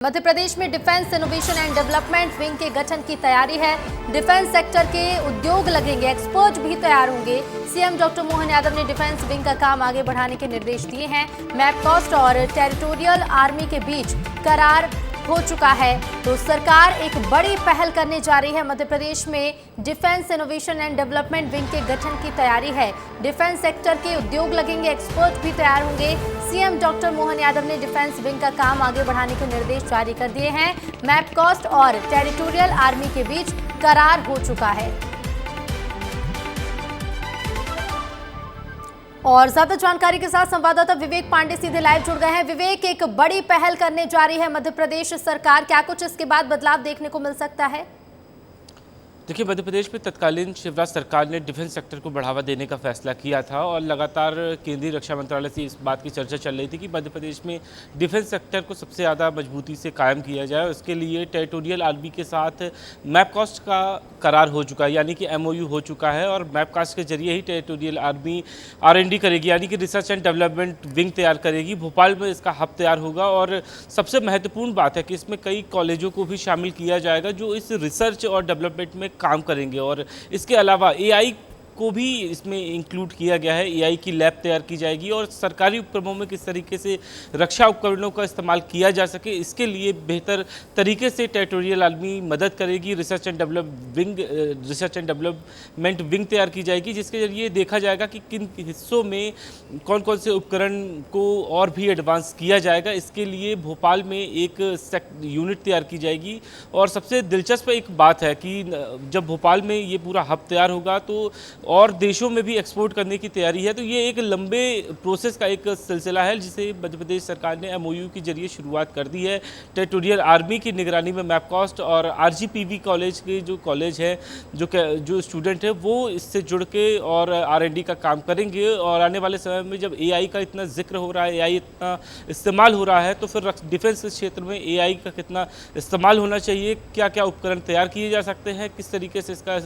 मध्य प्रदेश में defence innovation and development wing के गठन की तैयारी है। डिफेंस सेक्टर के उद्योग लगेंगे, एक्सपर्ट भी तैयार होंगे। सीएम डॉक्टर मोहन यादव ने डिफेंस विंग का काम आगे बढ़ाने के निर्देश दिए हैं। मैपकॉस्ट और टेरिटोरियल आर्मी के बीच करार हो चुका है, तो सरकार एक बड़ी पहल करने जा रही है। मध्य प्रदेश में defence innovation and development wing के गठन की तैयारी है। डिफेंस सेक्टर के उद्योग लगेंगे, एक्सपर्ट भी तैयार होंगे। सीएम डॉक्टर मोहन यादव ने डिफेंस विंग का काम आगे बढ़ाने के निर्देश जारी कर दिए हैं। मैपकॉस्ट और टेरिटोरियल आर्मी के बीच करार हो चुका है। और ज्यादा जानकारी के साथ संवाददाता विवेक पांडे सीधे लाइव जुड़ गए हैं। विवेक, एक बड़ी पहल करने जा रही है मध्य प्रदेश सरकार, क्या कुछ इसके बाद बदलाव देखने को मिल सकता है? देखिए, मध्य प्रदेश में तत्कालीन शिवराज सरकार ने डिफेंस सेक्टर को बढ़ावा देने का फैसला किया था और लगातार केंद्रीय रक्षा मंत्रालय से इस बात की चर्चा चल रही थी कि मध्य प्रदेश में डिफेंस सेक्टर को सबसे ज़्यादा मजबूती से कायम किया जाए। उसके लिए टेरिटोरियल आर्मी के साथ मैपकास्ट का करार हो चुका है, यानी कि MOU हो चुका है और मैपकास्ट के जरिए ही टेरिटोरियल आर्मी R&D करेगी, यानी कि रिसर्च एंड डेवलपमेंट विंग तैयार करेगी। भोपाल में इसका हब तैयार होगा और सबसे महत्वपूर्ण बात है कि इसमें कई कॉलेजों को भी शामिल किया जाएगा जो इस रिसर्च और डेवलपमेंट में काम करेंगे। और इसके अलावा AI को भी इसमें इंक्लूड किया गया है। AI की लैब तैयार की जाएगी और सरकारी उपक्रमों में किस तरीके से रक्षा उपकरणों का इस्तेमाल किया जा सके, इसके लिए बेहतर तरीके से टेरिटोरियल आर्मी मदद करेगी। रिसर्च एंड डेवलपमेंट विंग तैयार की जाएगी, जिसके जरिए देखा जाएगा कि किन हिस्सों में कौन कौन से उपकरण को और भी एडवांस किया जाएगा। इसके लिए भोपाल में एक यूनिट तैयार की जाएगी। और सबसे दिलचस्प एक बात है कि जब भोपाल में ये पूरा हब तैयार होगा तो और देशों में भी एक्सपोर्ट करने की तैयारी है। तो ये एक लंबे प्रोसेस का एक सिलसिला है जिसे मध्य प्रदेश सरकार ने MOU के जरिए शुरुआत कर दी है। टेरिटोरियल आर्मी की निगरानी में मैपकास्ट और RGPV कॉलेज के जो कॉलेज है, जो स्टूडेंट है, वो इससे जुड़ के और R&D का काम करेंगे। और आने वाले समय में जब AI का इतना जिक्र हो रहा है, AI इतना इस्तेमाल हो रहा है, तो फिर डिफेंस क्षेत्र में AI का कितना इस्तेमाल होना चाहिए, क्या क्या उपकरण तैयार किए जा सकते हैं, किस तरीके से इसका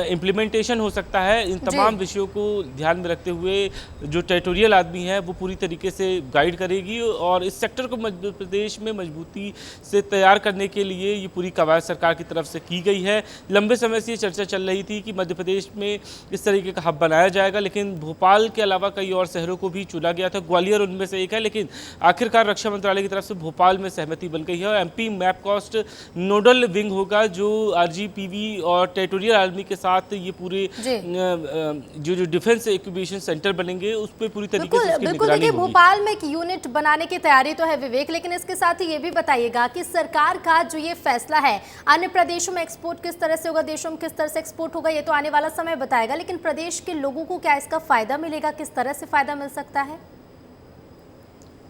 इम्प्लीमेंटेशन हो सकता है, इन तमाम विषयों को ध्यान में रखते हुए जो टेरिटोरियल आर्मी है वो पूरी तरीके से गाइड करेगी। और इस सेक्टर को मध्य प्रदेश में मजबूती से तैयार करने के लिए ये पूरी कवायद सरकार की तरफ से की गई है। लंबे समय से ये चर्चा चल रही थी कि मध्य प्रदेश में इस तरीके का हब बनाया जाएगा, लेकिन भोपाल के अलावा कई और शहरों को भी चुना गया था। ग्वालियर उनमें से एक है, लेकिन आखिरकार रक्षा मंत्रालय की तरफ से भोपाल में सहमति बन गई है और MP मैपकास्ट नोडल विंग होगा जो RGPV और टेरिटोरियल आर्मी के साथ ये पूरे जो डिफेंस इंक्यूबेशन सेंटर बनेंगे उस पर पूरी तरीके से उसकी निगरानी होगी। भोपाल में एक यूनिट बनाने की तैयारी तो है विवेक, लेकिन इसके साथ ही ये भी बताइएगा कि सरकार का जो ये फैसला है, अन्य प्रदेशों में एक्सपोर्ट किस तरह से होगा, देशों में किस तरह से एक्सपोर्ट होगा, ये तो आने वाला समय बताएगा, लेकिन प्रदेश के लोगों को क्या इसका फायदा मिलेगा, किस तरह से फायदा मिल सकता है?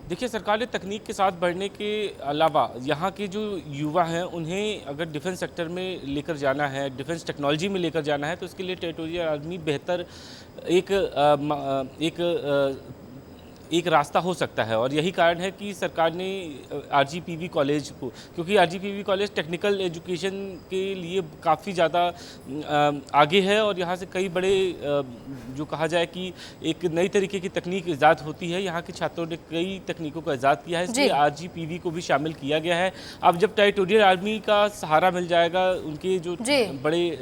देखिए, सरकार ने तकनीक के साथ बढ़ने के अलावा यहाँ के जो युवा हैं उन्हें अगर डिफेंस सेक्टर में लेकर जाना है, डिफेंस टेक्नोलॉजी में लेकर जाना है, तो इसके लिए टेरिटोरियल आर्मी बेहतर एक रास्ता हो सकता है। और यही कारण है कि सरकार ने RGPV कॉलेज को, क्योंकि RGPV कॉलेज टेक्निकल एजुकेशन के लिए काफ़ी ज़्यादा आगे है और यहाँ से कई बड़े जो कहा जाए कि एक नई तरीके की तकनीक ईजाद होती है। यहाँ के छात्रों ने कई तकनीकों का ईजाद किया है, इसलिए RGPV को भी शामिल किया गया है। अब जब टेरिटोरियल आर्मी का सहारा मिल जाएगा, उनके जो बड़े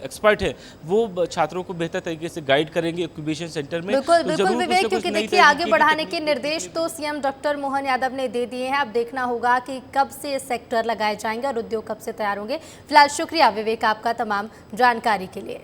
एक्सपर्ट हैं वो छात्रों को बेहतर तरीके से गाइड करेंगे इंक्यूबेशन सेंटर में। बिल्कुल, आगे बढ़ाने के निर्देश तो सीएम डॉक्टर मोहन यादव ने दे दिए हैं। अब देखना होगा कि कब से सेक्टर लगाए जाएंगे और उद्योग कब से तैयार होंगे। फिलहाल शुक्रिया विवेक आपका तमाम जानकारी के लिए।